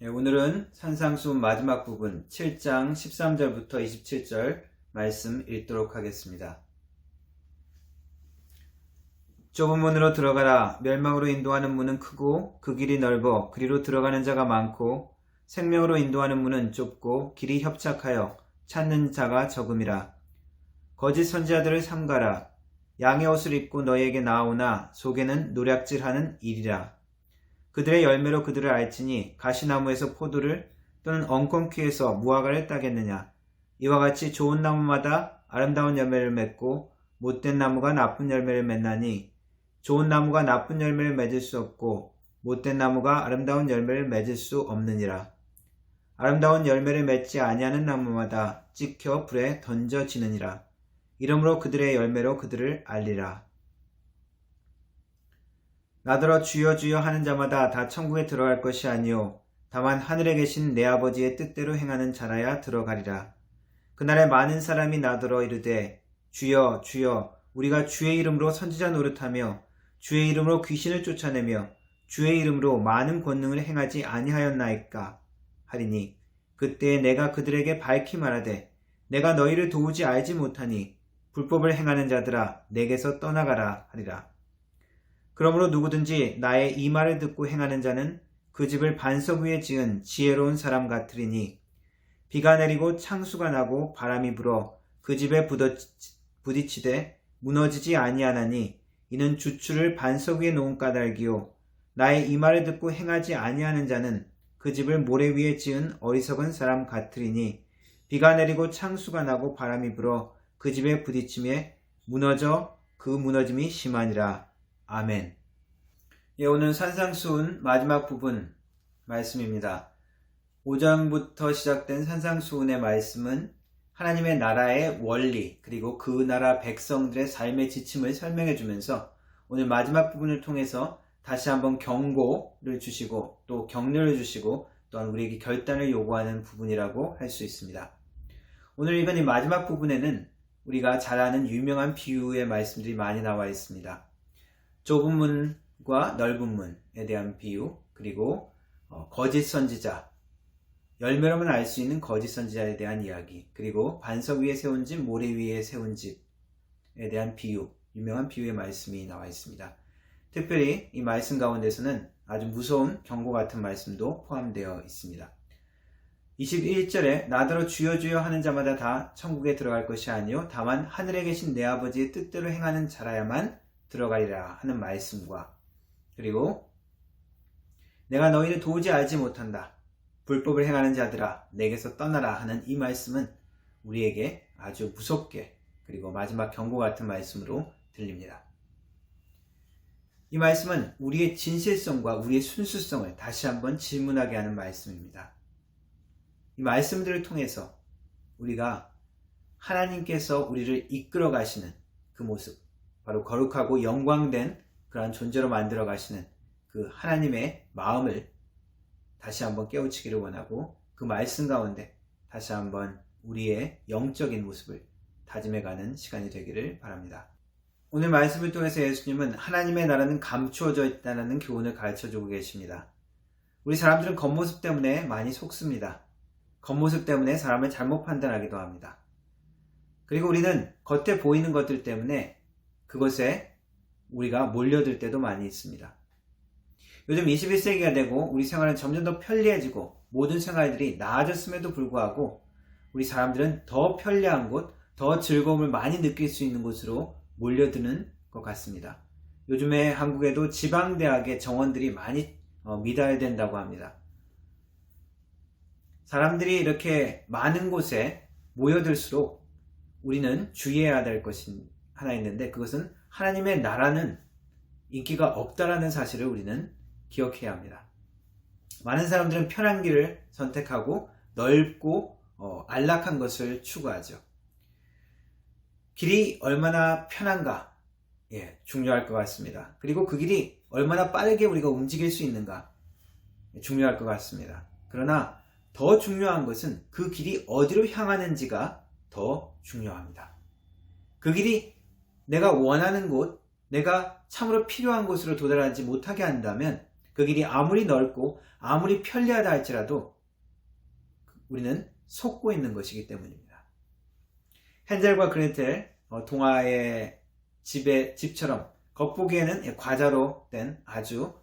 오늘은 산상수훈 마지막 부분 7장 13절부터 27절 말씀 읽도록 하겠습니다. 좁은 문으로 들어가라. 멸망으로 인도하는 문은 크고 그 길이 넓어 그리로 들어가는 자가 많고 생명으로 인도하는 문은 좁고 길이 협착하여 찾는 자가 적음이라. 거짓 선지자들을 삼가라. 양의 옷을 입고 너희에게 나아오나 속에는 노략질하는 일이라. 그들의 열매로 그들을 알지니 가시나무에서 포도를 또는 엉겅퀴에서 무화과를 따겠느냐. 이와 같이 좋은 나무마다 아름다운 열매를 맺고 못된 나무가 나쁜 열매를 맺나니 좋은 나무가 나쁜 열매를 맺을 수 없고 못된 나무가 아름다운 열매를 맺을 수 없느니라. 아름다운 열매를 맺지 아니하는 나무마다 찍혀 불에 던져지느니라. 이러므로 그들의 열매로 그들을 알리라. 나더러 주여 주여 하는 자마다 다 천국에 들어갈 것이 아니요 다만 하늘에 계신 내 아버지의 뜻대로 행하는 자라야 들어가리라. 그날에 많은 사람이 나더러 이르되 주여 주여 우리가 주의 이름으로 선지자 노릇하며 주의 이름으로 귀신을 쫓아내며 주의 이름으로 많은 권능을 행하지 아니하였나이까 하리니 그때에 내가 그들에게 밝히 말하되 내가 너희를 도우지 알지 못하니 불법을 행하는 자들아 내게서 떠나가라 하리라. 그러므로 누구든지 나의 이 말을 듣고 행하는 자는 그 집을 반석 위에 지은 지혜로운 사람 같으리니 비가 내리고 창수가 나고 바람이 불어 그 집에 부딪히되 무너지지 아니하나니 이는 주추를 반석 위에 놓은 까닭이요 나의 이 말을 듣고 행하지 아니하는 자는 그 집을 모래 위에 지은 어리석은 사람 같으리니 비가 내리고 창수가 나고 바람이 불어 그 집에 부딪힘에 무너져 그 무너짐이 심하니라. 아멘. 오늘 산상수훈 마지막 부분 말씀입니다. 5장부터 시작된 산상수훈의 말씀은 하나님의 나라의 원리 그리고 그 나라 백성들의 삶의 지침을 설명해 주면서 오늘 마지막 부분을 통해서 다시 한번 경고를 주시고 또 격려를 주시고 또한 우리에게 결단을 요구하는 부분이라고 할 수 있습니다. 오늘 읽은 이 마지막 부분에는 우리가 잘 아는 유명한 비유의 말씀들이 많이 나와 있습니다. 좁은 문과 넓은 문에 대한 비유, 그리고 거짓 선지자, 열매로만 알 수 있는 거짓 선지자에 대한 이야기, 그리고 반석 위에 세운 집, 모래 위에 세운 집에 대한 비유, 유명한 비유의 말씀이 나와 있습니다. 특별히 이 말씀 가운데서는 아주 무서운 경고 같은 말씀도 포함되어 있습니다. 21절에 나더러 주여 주여 하는 자마다 다 천국에 들어갈 것이 아니요 다만 하늘에 계신 내 아버지의 뜻대로 행하는 자라야만 들어가리라 하는 말씀과, 그리고 내가 너희를 도무지 알지 못한다 불법을 행하는 자들아 내게서 떠나라 하는 이 말씀은 우리에게 아주 무섭게 그리고 마지막 경고 같은 말씀으로 들립니다. 이 말씀은 우리의 진실성과 우리의 순수성을 다시 한번 질문하게 하는 말씀입니다. 이 말씀들을 통해서 우리가 하나님께서 우리를 이끌어 가시는 그 모습, 바로 거룩하고 영광된 그러한 존재로 만들어 가시는 그 하나님의 마음을 다시 한번 깨우치기를 원하고 그 말씀 가운데 다시 한번 우리의 영적인 모습을 다짐해가는 시간이 되기를 바랍니다. 오늘 말씀을 통해서 예수님은 하나님의 나라는 감추어져 있다는 교훈을 가르쳐주고 계십니다. 우리 사람들은 겉모습 때문에 많이 속습니다. 겉모습 때문에 사람을 잘못 판단하기도 합니다. 그리고 우리는 겉에 보이는 것들 때문에 그것에 우리가 몰려들 때도 많이 있습니다. 요즘 21세기가 되고 우리 생활은 점점 더 편리해지고 모든 생활들이 나아졌음에도 불구하고 우리 사람들은 더 편리한 곳, 더 즐거움을 많이 느낄 수 있는 곳으로 몰려드는 것 같습니다. 요즘에 한국에도 지방대학의 정원들이 많이 미달된다고 합니다. 사람들이 이렇게 많은 곳에 모여들수록 우리는 주의해야 될 것이 하나 있는데 그것은 하나님의 나라는 인기가 없다라는 사실을 우리는 기억해야 합니다. 많은 사람들은 편한 길을 선택하고 넓고 안락한 것을 추구하죠. 길이 얼마나 편한가 중요할 것 같습니다. 그리고 그 길이 얼마나 빠르게 우리가 움직일 수 있는가 중요할 것 같습니다. 그러나 더 중요한 것은 그 길이 어디로 향하는지가 더 중요합니다. 그 길이 내가 원하는 곳, 내가 참으로 필요한 곳으로 도달하지 못하게 한다면 그 길이 아무리 넓고 아무리 편리하다 할지라도 우리는 속고 있는 것이기 때문입니다. 헨젤과 그레텔 동화의 집처럼 겉보기에는 과자로 된 아주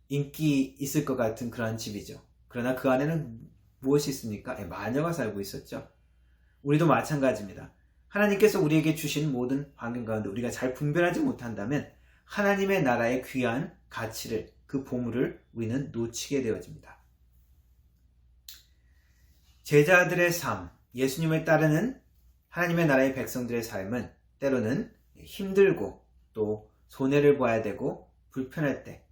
인기 있을 것 같은 그런 집이죠. 그러나 그 안에는 무엇이 있습니까? 마녀가 살고 있었죠. 우리도 마찬가지입니다. 하나님께서 우리에게 주신 모든 환경 가운데 우리가 잘 분별하지 못한다면 하나님의 나라의 귀한 가치를, 그 보물을 우리는 놓치게 되어집니다. 제자들의 삶, 예수님을 따르는 하나님의 나라의 백성들의 삶은 때로는 힘들고 또 손해를 봐야 되고 불편할 때,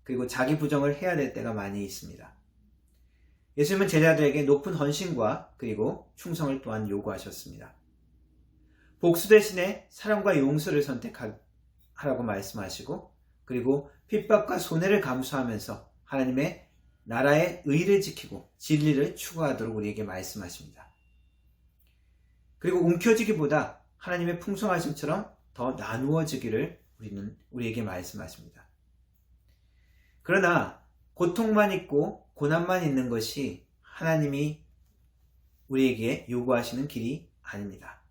그리고 자기 부정을 해야 될 때가 많이 있습니다. 예수님은 제자들에게 높은 헌신과 그리고 충성을 또한 요구하셨습니다. 복수 대신에 사랑과 용서를 선택하라고 말씀하시고, 그리고 핍박과 손해를 감수하면서 하나님의 나라의 의를 지키고 진리를 추구하도록 우리에게 말씀하십니다. 그리고 움켜쥐기보다 하나님의 풍성하심처럼 더 나누어지기를 우리에게 말씀하십니다. 그러나 고통만 있고 고난만 있는 것이 하나님이 우리에게 요구하시는 길이 아닙니다.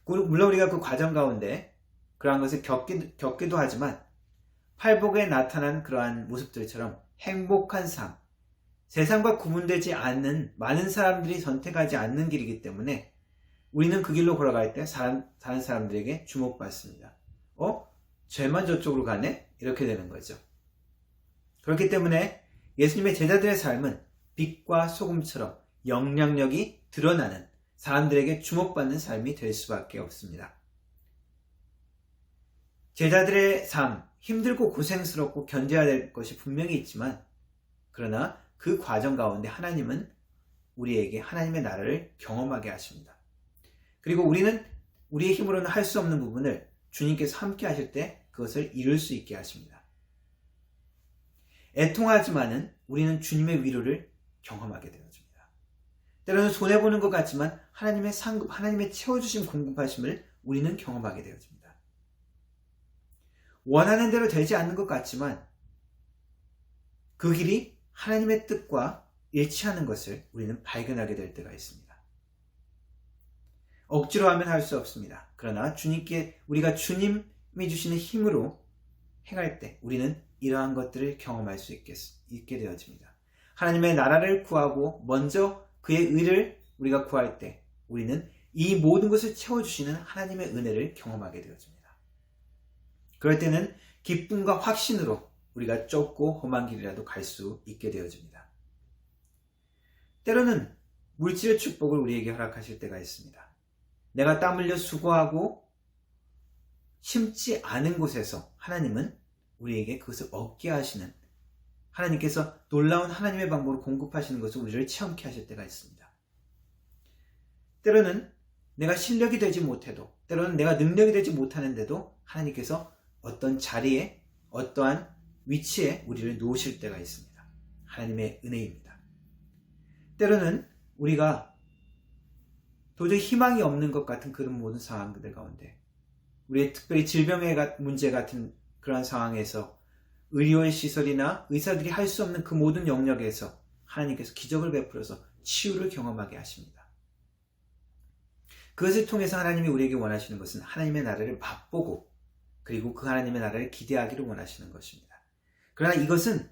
물론 우리가 그 과정 가운데 그러한 것을 겪기도 하지만 팔복에 나타난 그러한 모습들처럼 행복한 삶, 세상과 구분되지 않는 많은 사람들이 선택하지 않는 길이기 때문에 우리는 그 길로 걸어갈 때 다른 사람들에게 주목받습니다. 쟤만 저쪽으로 가네? 이렇게 되는 거죠. 그렇기 때문에 예수님의 제자들의 삶은 빛과 소금처럼 영향력이 드러나는, 사람들에게 주목받는 삶이 될 수밖에 없습니다. 제자들의 삶, 힘들고 고생스럽고 견뎌야 될 것이 분명히 있지만, 그러나 그 과정 가운데 하나님은 우리에게 하나님의 나라를 경험하게 하십니다. 그리고 우리는 우리의 힘으로는 할 수 없는 부분을 주님께서 함께 하실 때 그것을 이룰 수 있게 하십니다. 애통하지만은 우리는 주님의 위로를 경험하게 되어집니다. 때로는 손해보는 것 같지만 하나님의 상급, 하나님의 채워주신 공급하심을 우리는 경험하게 되어집니다. 원하는 대로 되지 않는 것 같지만 그 길이 하나님의 뜻과 일치하는 것을 우리는 발견하게 될 때가 있습니다. 억지로 하면 할 수 없습니다. 그러나 우리가 주님이 주시는 힘으로 행할 때 우리는 이러한 것들을 경험할 수 있게 되어집니다. 하나님의 나라를 구하고 먼저 그의 의를 우리가 구할 때 우리는 이 모든 것을 채워주시는 하나님의 은혜를 경험하게 되어집니다. 그럴 때는 기쁨과 확신으로 우리가 좁고 험한 길이라도 갈 수 있게 되어집니다. 때로는 물질의 축복을 우리에게 허락하실 때가 있습니다. 내가 땀 흘려 수고하고 심지 않은 곳에서 하나님은 우리에게 그것을 얻게 하시는, 하나님께서 놀라운 하나님의 방법으로 공급하시는 것을 우리를 체험케 하실 때가 있습니다. 때로는 내가 실력이 되지 못해도, 때로는 내가 능력이 되지 못하는데도 하나님께서 어떤 자리에, 어떠한 위치에 우리를 놓으실 때가 있습니다. 하나님의 은혜입니다. 때로는 우리가 도저히 희망이 없는 것 같은 그런 모든 상황들 가운데, 우리의 특별히 질병의 문제 같은 그런 상황에서 의료의 시설이나 의사들이 할 수 없는 그 모든 영역에서 하나님께서 기적을 베풀어서 치유를 경험하게 하십니다. 그것을 통해서 하나님이 우리에게 원하시는 것은 하나님의 나라를 맛보고 그리고 그 하나님의 나라를 기대하기를 원하시는 것입니다. 그러나 이것은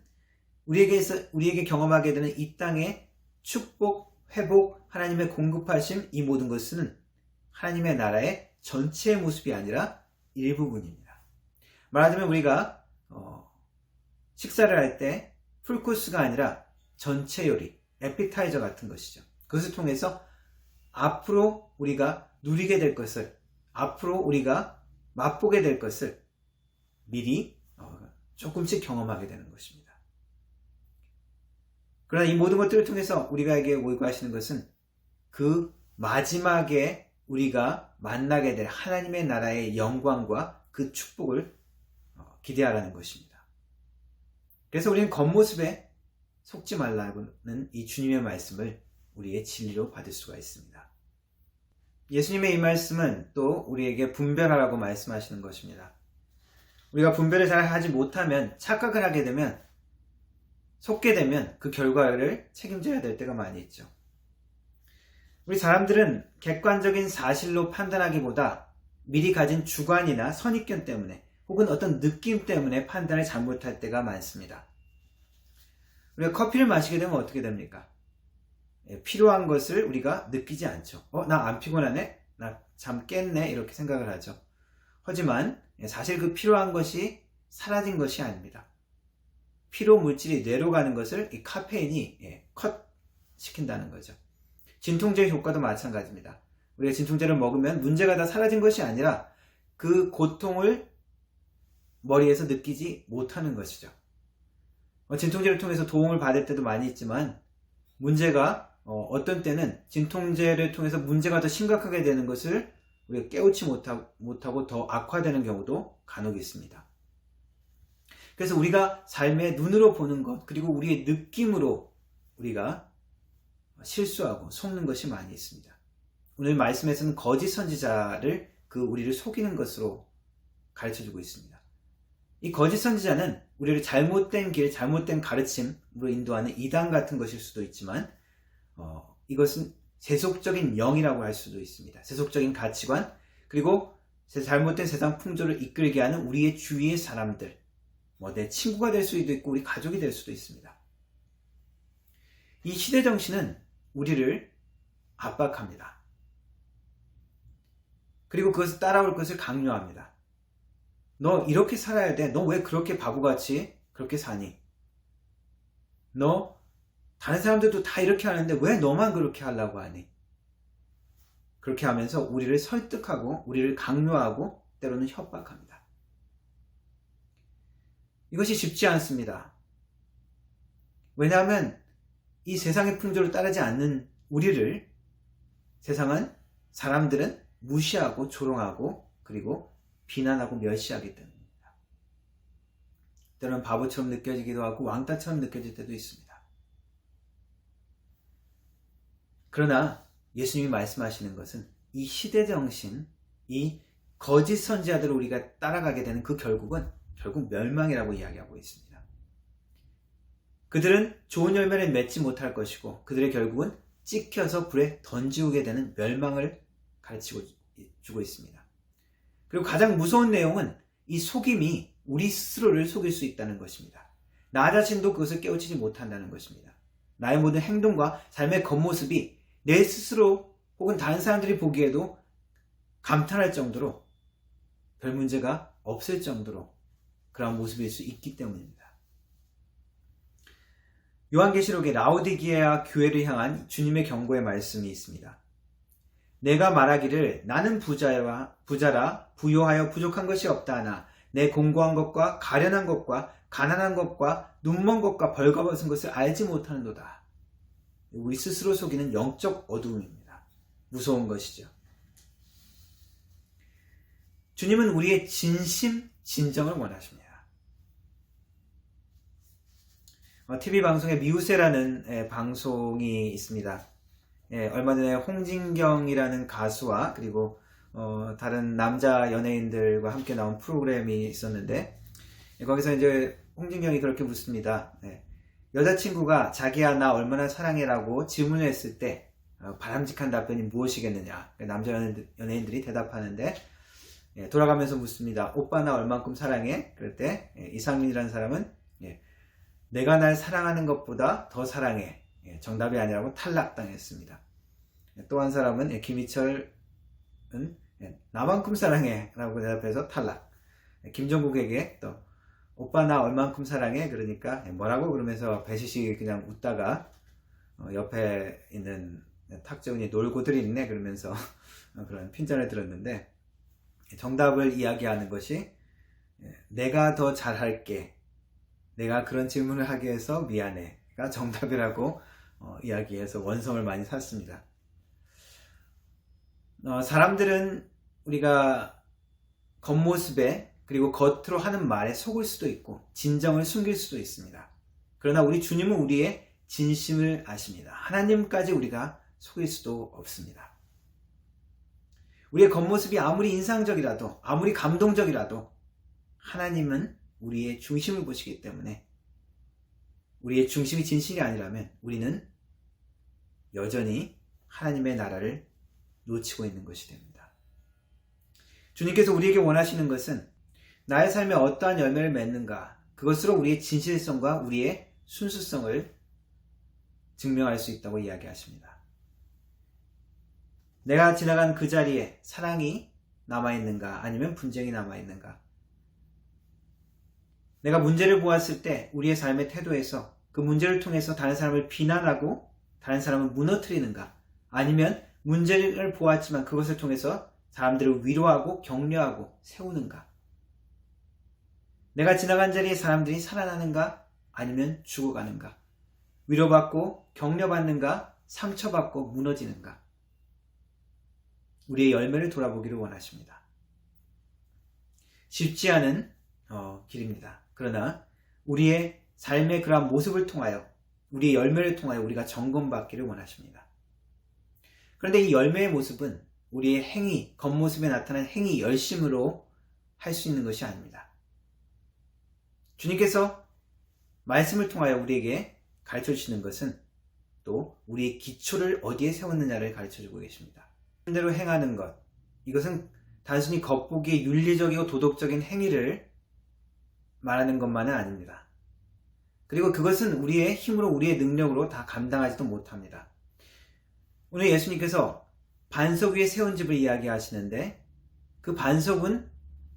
우리에게 경험하게 되는 이 땅의 축복, 회복, 하나님의 공급하심, 이 모든 것은 하나님의 나라의 전체의 모습이 아니라 일부분입니다. 말하자면 우리가 식사를 할 때 풀코스가 아니라 전체 요리, 에피타이저 같은 것이죠. 그것을 통해서 앞으로 우리가 누리게 될 것을, 앞으로 우리가 맛보게 될 것을 미리 조금씩 경험하게 되는 것입니다. 그러나 이 모든 것들을 통해서 우리가에게 요구하시는 것은 그 마지막에 우리가 만나게 될 하나님의 나라의 영광과 그 축복을 기대하라는 것입니다. 그래서 우리는 겉모습에 속지 말라는 이 주님의 말씀을 우리의 진리로 받을 수가 있습니다. 예수님의 이 말씀은 또 우리에게 분별하라고 말씀하시는 것입니다. 우리가 분별을 잘 하지 못하면, 착각을 하게 되면, 속게 되면 그 결과를 책임져야 될 때가 많이 있죠. 우리 사람들은 객관적인 사실로 판단하기보다 미리 가진 주관이나 선입견 때문에 혹은 어떤 느낌 때문에 판단을 잘못할 때가 많습니다. 우리가 커피를 마시게 되면 어떻게 됩니까? 필요한 것을 우리가 느끼지 않죠. 나 안 피곤하네? 나 잠 깼네? 이렇게 생각을 하죠. 하지만 사실 그 필요한 것이 사라진 것이 아닙니다. 피로 물질이 뇌로 가는 것을 이 카페인이 컷 시킨다는 거죠. 진통제 효과도 마찬가지입니다. 우리가 진통제를 먹으면 문제가 다 사라진 것이 아니라 그 고통을 머리에서 느끼지 못하는 것이죠. 진통제를 통해서 도움을 받을 때도 많이 있지만 문제가 어떤 때는 진통제를 통해서 문제가 더 심각하게 되는 것을 우리가 깨우치 못하고 더 악화되는 경우도 간혹 있습니다. 그래서 우리가 삶의 눈으로 보는 것, 그리고 우리의 느낌으로 우리가 실수하고 속는 것이 많이 있습니다. 오늘 말씀에서는 거짓 선지자를 우리를 속이는 것으로 가르쳐주고 있습니다. 이 거짓 선지자는 우리를 잘못된 길, 잘못된 가르침으로 인도하는 이단 같은 것일 수도 있지만 이것은 세속적인 영이라고 할 수도 있습니다. 세속적인 가치관, 그리고 잘못된 세상 풍조를 이끌게 하는 우리의 주위의 사람들, 내 친구가 될 수도 있고 우리 가족이 될 수도 있습니다. 이 시대 정신은 우리를 압박합니다. 그리고 그것을 따라올 것을 강요합니다. 너 이렇게 살아야 돼. 너 왜 그렇게 바보같이 그렇게 사니? 너 다른 사람들도 다 이렇게 하는데 왜 너만 그렇게 하려고 하니? 그렇게 하면서 우리를 설득하고 우리를 강요하고 때로는 협박합니다. 이것이 쉽지 않습니다. 왜냐하면 이 세상의 풍조를 따르지 않는 우리를 사람들은 무시하고 조롱하고 그리고 비난하고 멸시하기 때문입니다. 때로는 바보처럼 느껴지기도 하고 왕따처럼 느껴질 때도 있습니다. 그러나 예수님이 말씀하시는 것은 이 시대 정신, 이 거짓 선지자들을 우리가 따라가게 되는 그 결국 멸망이라고 이야기하고 있습니다. 그들은 좋은 열매를 맺지 못할 것이고 그들의 결국은 찍혀서 불에 던지우게 되는 멸망을 가르치고 주고 있습니다. 그리고 가장 무서운 내용은 이 속임이 우리 스스로를 속일 수 있다는 것입니다. 나 자신도 그것을 깨우치지 못한다는 것입니다. 나의 모든 행동과 삶의 겉모습이 내 스스로 혹은 다른 사람들이 보기에도 감탄할 정도로 별 문제가 없을 정도로 그런 모습일 수 있기 때문입니다. 요한계시록에 라오디게아 교회를 향한 주님의 경고의 말씀이 있습니다. 내가 말하기를 나는 부자라 부요하여 부족한 것이 없다 하나 내 공고한 것과 가련한 것과 가난한 것과 눈먼 것과 벌거벗은 것을 알지 못하는도다. 우리 스스로 속이는 영적 어두움입니다. 무서운 것이죠. 주님은 우리의 진심, 진정을 원하십니다. TV 방송에 미우새라는 방송이 있습니다. 얼마 전에 홍진경이라는 가수와 그리고 다른 남자 연예인들과 함께 나온 프로그램이 있었는데 거기서 이제 홍진경이 그렇게 묻습니다. 여자친구가 자기야 나 얼마나 사랑해라고 질문을 했을 때 바람직한 답변이 무엇이겠느냐. 남자 연예인들이 대답하는데 돌아가면서 묻습니다. 오빠 나 얼만큼 사랑해? 그럴 때 이상민이라는 사람은 내가 날 사랑하는 것보다 더 사랑해. 정답이 아니라고 탈락당했습니다. 또 한 사람은 김희철은 나만큼 사랑해 라고 대답해서 탈락. 김종국에게 또 오빠 나 얼만큼 사랑해? 그러니까 뭐라고? 그러면서 배시식이 그냥 웃다가 옆에 있는 탁재훈이 놀고들 있네 그러면서 그런 핀잔을 들었는데 정답을 이야기하는 것이 내가 더 잘할게. 내가 그런 질문을 하기 위해서 미안해가 정답이라고 이야기해서 원성을 많이 샀습니다. 사람들은 우리가 겉모습에 그리고 겉으로 하는 말에 속을 수도 있고 진정을 숨길 수도 있습니다. 그러나 우리 주님은 우리의 진심을 아십니다. 하나님까지 우리가 속일 수도 없습니다. 우리의 겉모습이 아무리 인상적이라도 아무리 감동적이라도 하나님은 우리의 중심을 보시기 때문에 우리의 중심이 진실이 아니라면 우리는 여전히 하나님의 나라를 놓치고 있는 것이 됩니다. 주님께서 우리에게 원하시는 것은 나의 삶에 어떠한 열매를 맺는가, 그것으로 우리의 진실성과 우리의 순수성을 증명할 수 있다고 이야기하십니다. 내가 지나간 그 자리에 사랑이 남아있는가 아니면 분쟁이 남아있는가, 내가 문제를 보았을 때 우리의 삶의 태도에서 그 문제를 통해서 다른 사람을 비난하고 다른 사람을 무너뜨리는가, 아니면 문제를 보았지만 그것을 통해서 사람들을 위로하고 격려하고 세우는가, 내가 지나간 자리에 사람들이 살아나는가 아니면 죽어가는가, 위로받고 격려받는가 상처받고 무너지는가, 우리의 열매를 돌아보기를 원하십니다. 쉽지 않은 길입니다. 그러나 우리의 삶의 그러한 모습을 통하여, 우리의 열매를 통하여 우리가 점검받기를 원하십니다. 그런데 이 열매의 모습은 우리의 행위, 겉모습에 나타난 행위, 열심으로 할 수 있는 것이 아닙니다. 주님께서 말씀을 통하여 우리에게 가르쳐 주시는 것은 또 우리의 기초를 어디에 세웠느냐를 가르쳐 주고 계십니다. 대로 행하는 것, 이것은 단순히 겉보기에 윤리적이고 도덕적인 행위를 말하는 것만은 아닙니다. 그리고 그것은 우리의 힘으로, 우리의 능력으로 다 감당하지도 못합니다. 오늘 예수님께서 반석 위에 세운 집을 이야기하시는데 그 반석은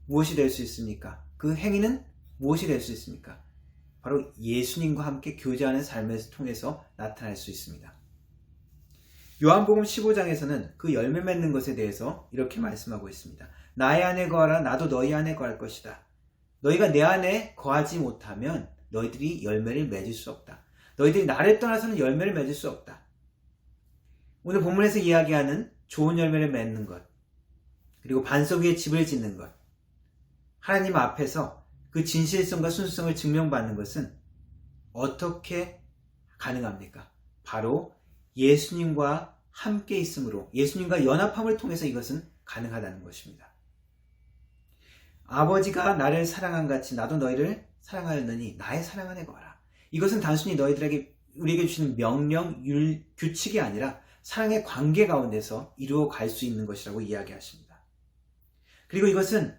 무엇이 될 수 있습니까? 그 행위는 무엇이 될 수 있습니까? 바로 예수님과 함께 교제하는 삶을 통해서 나타날 수 있습니다. 요한복음 15장에서는 그 열매 맺는 것에 대해서 이렇게 말씀하고 있습니다. 나의 안에 거하라, 나도 너희 안에 거할 것이다. 너희가 내 안에 거하지 못하면 너희들이 열매를 맺을 수 없다. 너희들이 나를 떠나서는 열매를 맺을 수 없다. 오늘 본문에서 이야기하는 좋은 열매를 맺는 것, 그리고 반석 위에 집을 짓는 것, 하나님 앞에서 그 진실성과 순수성을 증명받는 것은 어떻게 가능합니까? 바로 예수님과 함께 있음으로, 예수님과 연합함을 통해서 이것은 가능하다는 것입니다. 아버지가 나를 사랑한 같이 나도 너희를 사랑하였느니 나의 사랑 안에 거하라. 이것은 단순히 우리에게 주시는 명령, 규칙이 아니라 사랑의 관계 가운데서 이루어 갈 수 있는 것이라고 이야기하십니다. 그리고 이것은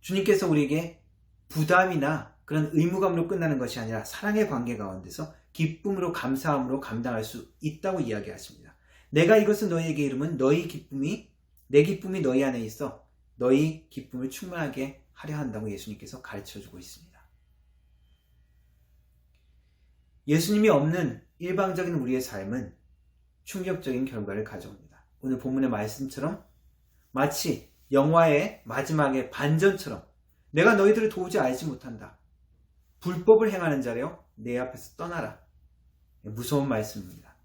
주님께서 우리에게 부담이나 그런 의무감으로 끝나는 것이 아니라 사랑의 관계 가운데서 기쁨으로, 감사함으로 감당할 수 있다고 이야기하십니다. 내가 이것을 너희에게 이루면 내 기쁨이 너희 안에 있어 너희 기쁨을 충만하게 하려 한다고 예수님께서 가르쳐주고 있습니다. 예수님이 없는 일방적인 우리의 삶은 충격적인 결과를 가져옵니다. 오늘 본문의 말씀처럼 마치 영화의 마지막의 반전처럼 내가 너희들을 도무지 알지 못한다. 불법을 행하는 자여 내 앞에서 떠나라. 무서운 말씀입니다.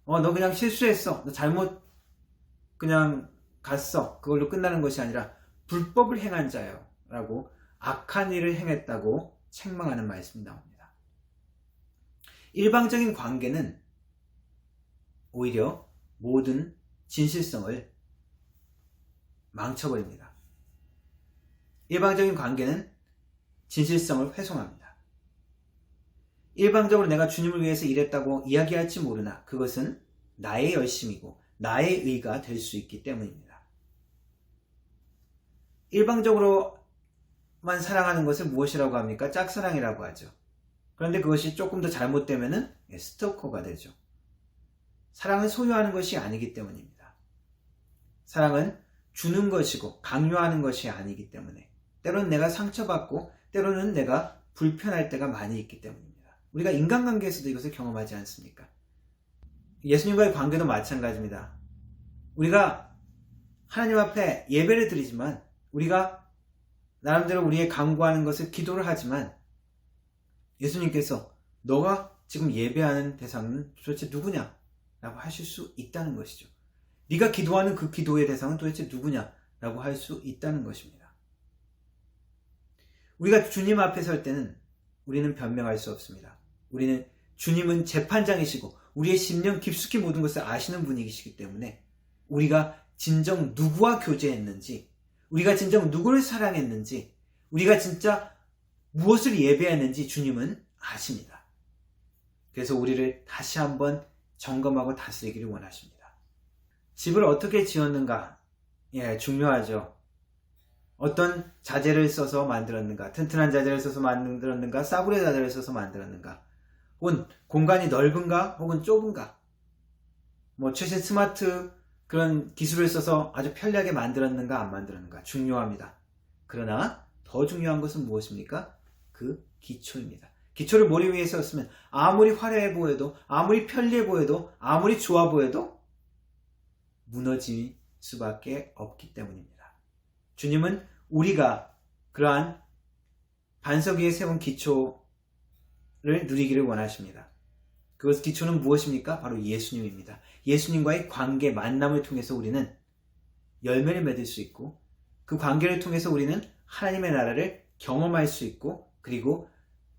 너 그냥 실수했어. 너 잘못 그냥 갔어. 그걸로 끝나는 것이 아니라 불법을 행한 자여 라고 악한 일을 행했다고 책망하는 말씀이 나옵니다. 일방적인 관계는 오히려 모든 진실성을 망쳐버립니다. 일방적인 관계는 진실성을 훼손합니다. 일방적으로 내가 주님을 위해서 일했다고 이야기할지 모르나 그것은 나의 열심이고 나의 의가 될 수 있기 때문입니다. 일방적으로만 사랑하는 것을 무엇이라고 합니까? 짝사랑이라고 하죠. 그런데 그것이 조금 더 잘못되면 스토커가 되죠. 사랑은 소유하는 것이 아니기 때문입니다. 사랑은 주는 것이고 강요하는 것이 아니기 때문에 때로는 내가 상처받고 때로는 내가 불편할 때가 많이 있기 때문입니다. 우리가 인간관계에서도 이것을 경험하지 않습니까? 예수님과의 관계도 마찬가지입니다. 우리가 하나님 앞에 예배를 드리지만 우리가 나름대로 우리의 간구하는 것을 기도를 하지만 예수님께서 너가 지금 예배하는 대상은 도대체 누구냐? 라고 하실 수 있다는 것이죠. 네가 기도하는 그 기도의 대상은 도대체 누구냐? 라고 할 수 있다는 것입니다. 우리가 주님 앞에 설 때는 우리는 변명할 수 없습니다. 주님은 재판장이시고 우리의 심령 깊숙이 모든 것을 아시는 분이시기 때문에 우리가 진정 누구와 교제했는지, 우리가 진정 누구를 사랑했는지, 우리가 진짜 무엇을 예배했는지 주님은 아십니다. 그래서 우리를 다시 한번 점검하고 다스리기를 원하십니다. 집을 어떻게 지었는가? 중요하죠. 어떤 자재를 써서 만들었는가? 튼튼한 자재를 써서 만들었는가? 싸구려 자재를 써서 만들었는가? 혹은 공간이 넓은가? 혹은 좁은가? 최신 스마트 그런 기술을 써서 아주 편리하게 만들었는가? 안 만들었는가? 중요합니다. 그러나 더 중요한 것은 무엇입니까? 그 기초입니다. 기초를 머리 위에 세웠으면 아무리 화려해 보여도, 아무리 편리해 보여도, 아무리 좋아 보여도 무너질 수밖에 없기 때문입니다. 주님은 우리가 그러한 반석 위에 세운 기초를 누리기를 원하십니다. 그 기초는 무엇입니까? 바로 예수님입니다. 예수님과의 관계, 만남을 통해서 우리는 열매를 맺을 수 있고, 그 관계를 통해서 우리는 하나님의 나라를 경험할 수 있고, 그리고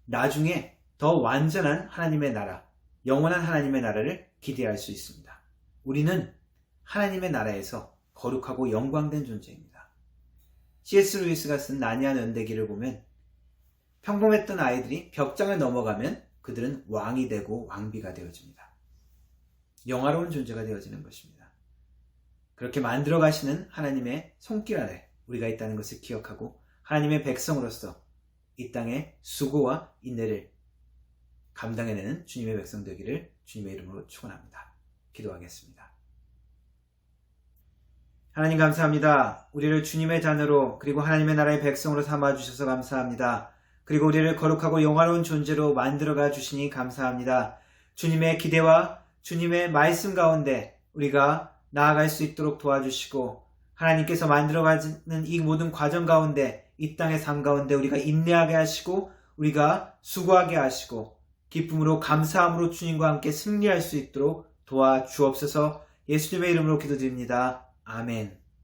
나중에 더 완전한 하나님의 나라, 영원한 하나님의 나라를 기대할 수 있습니다. 우리는 하나님의 나라에서 거룩하고 영광된 존재입니다. C.S. 루이스가 쓴 나니아 연대기를 보면 평범했던 아이들이 벽장을 넘어가면 그들은 왕이 되고 왕비가 되어집니다. 영화로운 존재가 되어지는 것입니다. 그렇게 만들어 가시는 하나님의 손길 아래 우리가 있다는 것을 기억하고 하나님의 백성으로서 이 땅의 수고와 인내를 감당해내는 주님의 백성 되기를 주님의 이름으로 축원합니다. 기도하겠습니다. 하나님 감사합니다. 우리를 주님의 자녀로 그리고 하나님의 나라의 백성으로 삼아주셔서 감사합니다. 그리고 우리를 거룩하고 영화로운 존재로 만들어가 주시니 감사합니다. 주님의 기대와 주님의 말씀 가운데 우리가 나아갈 수 있도록 도와주시고 하나님께서 만들어가는 이 모든 과정 가운데 이 땅의 삶 가운데 우리가 인내하게 하시고 우리가 수고하게 하시고 기쁨으로 감사함으로 주님과 함께 승리할 수 있도록 도와주옵소서. 예수님의 이름으로 기도드립니다. 아멘.